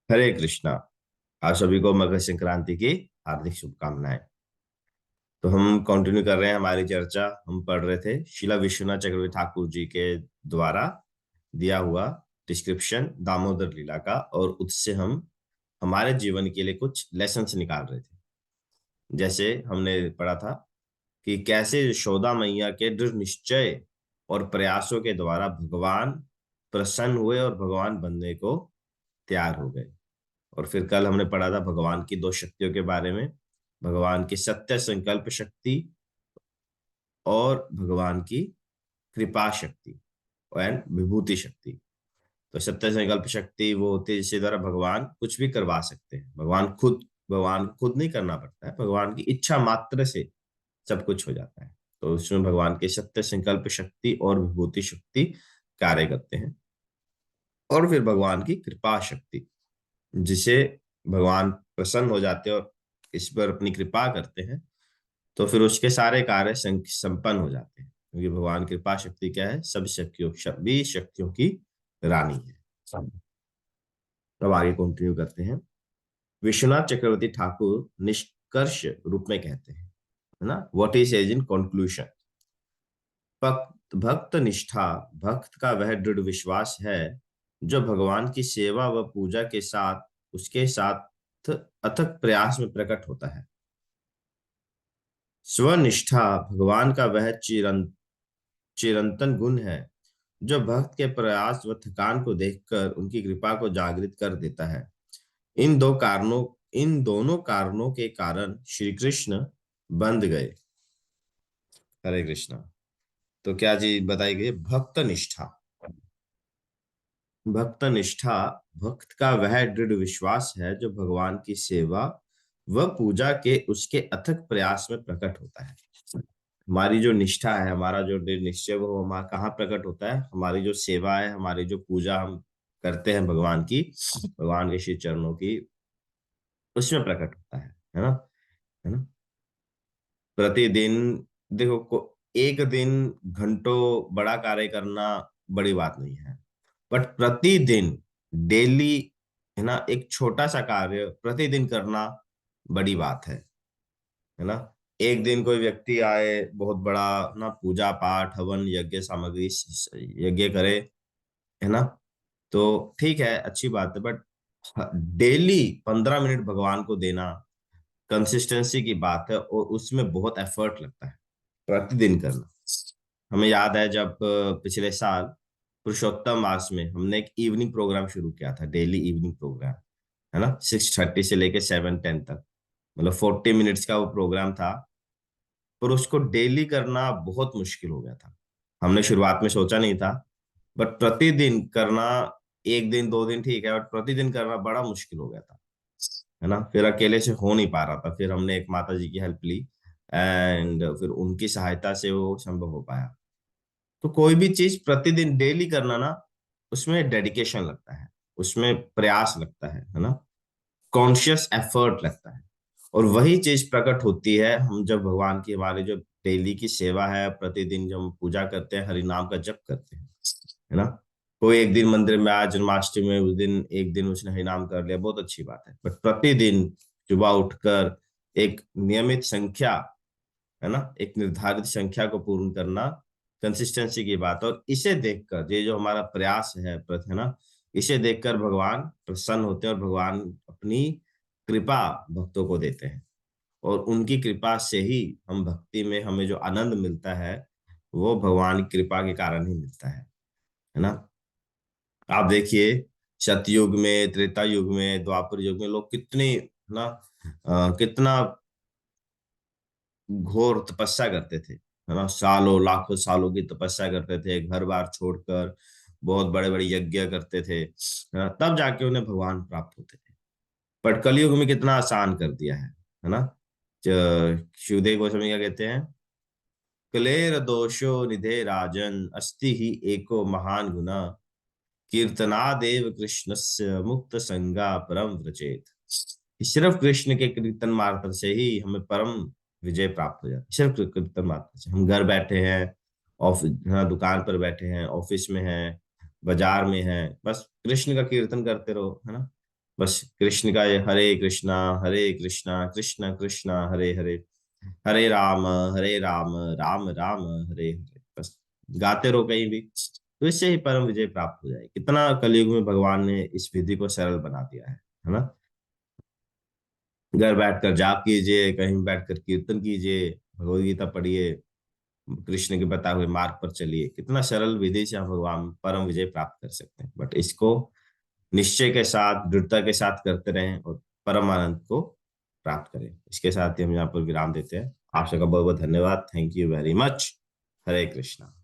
हरे कृष्णा। आप सभी को मकर संक्रांति की हार्दिक शुभकामनाएं। तो हम कंटिन्यू कर रहे हैं हमारी चर्चा। हम पढ़ रहे थे शिला विश्वनाथ चक्रवर्ती ठाकुर जी के द्वारा दिया हुआ डिस्क्रिप्शन दामोदर लीला का, और उससे हम हमारे जीवन के लिए कुछ लेसन्स निकाल रहे थे। जैसे हमने पढ़ा था कि कैसे यशोदा मैया के दृढ़ निश्चय और प्रयासों के द्वारा भगवान प्रसन्न हुए और भगवान बनने को तैयार हो गए। और फिर कल हमने पढ़ा था भगवान की दो शक्तियों के बारे में, भगवान की सत्य संकल्प शक्ति और भगवान की कृपा शक्ति एंड विभूति शक्ति। तो सत्य संकल्प शक्ति वो होती है जिसके द्वारा भगवान कुछ भी करवा सकते हैं। भगवान खुद नहीं करना पड़ता है, भगवान की इच्छा मात्र से सब कुछ हो जाता है। तो उसमें भगवान की सत्य संकल्प शक्ति और विभूति शक्ति कार्य करते हैं। और फिर भगवान की कृपा शक्ति, जिसे भगवान प्रसन्न हो जाते हैं और इस पर अपनी कृपा करते हैं, तो फिर उसके सारे कार्य संपन्न हो जाते हैं, क्योंकि भगवान की कृपा शक्ति क्या है, सभी शक्तियों की रानी है। अब आगे कंटिन्यू करते हैं। विश्वनाथ चक्रवर्ती ठाकुर निष्कर्ष रूप में कहते हैं, है ना, what is as in conclusion. भक्त निष्ठा, भक्त का वह दृढ़ विश्वास है जो भगवान की सेवा व पूजा के साथ उसके साथ अथक प्रयास में प्रकट होता है। स्वनिष्ठा, भगवान का वह चिरंतन गुण है जो भक्त के प्रयास व थकान को देखकर उनकी कृपा को जागृत कर देता है। इन दोनों कारणों के कारण श्री कृष्ण बंध गए। हरे कृष्णा। तो क्या चीज बताई गई? भक्त निष्ठा। भक्त निष्ठा, भक्त का वह दृढ़ विश्वास है जो भगवान की सेवा व पूजा के उसके अथक प्रयास में प्रकट होता है। हमारी जो निष्ठा है, हमारा जो दृढ़ निश्चय, वो हमारा कहाँ प्रकट होता है? हमारी जो सेवा है, हमारी जो पूजा हम करते हैं भगवान की, भगवान के श्री चरणों की, उसमें प्रकट होता है ना? है ना? प्रतिदिन देखो एक दिन घंटों बड़ा कार्य करना बड़ी बात नहीं है, बट प्रतिदिन, डेली, है ना, एक छोटा सा कार्य प्रतिदिन करना बड़ी बात है ना? एक दिन कोई व्यक्ति आए, बहुत बड़ा ना पूजा पाठ हवन यज्ञ सामग्री यज्ञ करे, है ना, तो ठीक है, अच्छी बात है, बट डेली 15 मिनट भगवान को देना कंसिस्टेंसी की बात है, और उसमें बहुत एफर्ट लगता है प्रतिदिन करना। हमें याद है जब पिछले साल पुरुषोत्तम मास में हमने एक इवनिंग प्रोग्राम शुरू किया था, डेली इवनिंग प्रोग्राम, है ना, 6:30 से लेके 7:10 तक, मतलब 40 मिनट्स का वो प्रोग्राम था। पर उसको डेली करना बहुत मुश्किल हो गया था। हमने शुरुआत में सोचा नहीं था, बट प्रतिदिन करना, एक दिन दो दिन ठीक है, बट प्रतिदिन करना बड़ा मुश्किल हो गया था, है ना। फिर अकेले से हो नहीं पा रहा था, फिर हमने एक माता जी की हेल्प ली, एंड फिर उनकी सहायता से वो संभव हो पाया। तो कोई भी चीज प्रतिदिन डेली करना ना, उसमें डेडिकेशन लगता है, उसमें प्रयास लगता है ना, कॉन्शियस एफर्ट लगता है। और वही चीज प्रकट होती है हम जब भगवान की, हमारे जो डेली की सेवा है, प्रतिदिन जब हम पूजा करते हैं, हरि नाम का जप करते हैं, है ना। कोई एक दिन मंदिर में आया जन्माष्टमी में, उस दिन एक दिन उसने हरि नाम कर लिया, बहुत अच्छी बात है, बट प्रतिदिन सुबह उठकर एक नियमित संख्या, है ना, एक निर्धारित संख्या को पूर्ण करना कंसिस्टेंसी की बात है। और इसे देखकर, ये जो हमारा प्रयास है ना, इसे देखकर भगवान प्रसन्न होते हैं और भगवान अपनी कृपा भक्तों को देते हैं। और उनकी कृपा से ही हम भक्ति में हमें जो आनंद मिलता है, वो भगवान की कृपा के कारण ही मिलता है ना। आप देखिए, सतयुग में, त्रेता युग में, द्वापर युग में लोग कितने ना कितना घोर तपस्या करते थे, है ना, सालों लाखों सालों की तपस्या करते थे, घर बार छोड़कर बहुत बड़े बड़े यज्ञ करते थे, है ना, तब जाके उन्हें भगवान प्राप्त होते थे। पर कलयुग में कितना आसान कर दिया है ना। शिवदेव गोस्वामी क्या कहते हैं? क्लेर दोषो निधे राजन अस्ति ही एको महान गुना, कीर्तनादेव कृष्णस्य मुक्त संगा परम व्रजेत। सिर्फ कृष्ण के कीर्तन मार्ग से ही हमें परम विजय प्राप्त हो जाती है। सिर्फ कीर्तन मार्ग से, हम घर बैठे हैं, ऑफिस, हाँ, दुकान पर बैठे हैं, ऑफिस में हैं, बाजार में हैं, बस कृष्ण का कीर्तन करते रहो, है ना। बस कृष्ण का ये हरे कृष्णा कृष्ण कृष्ण हरे हरे, हरे राम हरे राम राम राम हरे हरे, बस गाते रहो कहीं भी, तो इससे ही परम विजय प्राप्त हो जाए। कितना कलयुग में भगवान ने इस विधि को सरल बना दिया है ना। घर बैठकर जाप कीजिए, कहीं बैठकर कीर्तन कीजिए, भगवद गीता पढ़िए, कृष्ण के बताए हुए मार्ग पर चलिए, कितना सरल विधि से हम भगवान परम विजय प्राप्त कर सकते हैं। बट इसको निश्चय के साथ, दृढ़ता के साथ करते रहें और परम आनंद को प्राप्त करें। इसके साथ ही हम यहाँ पर विराम देते हैं। आप सबका बहुत बहुत धन्यवाद। Thank you very much. Hare Krishna.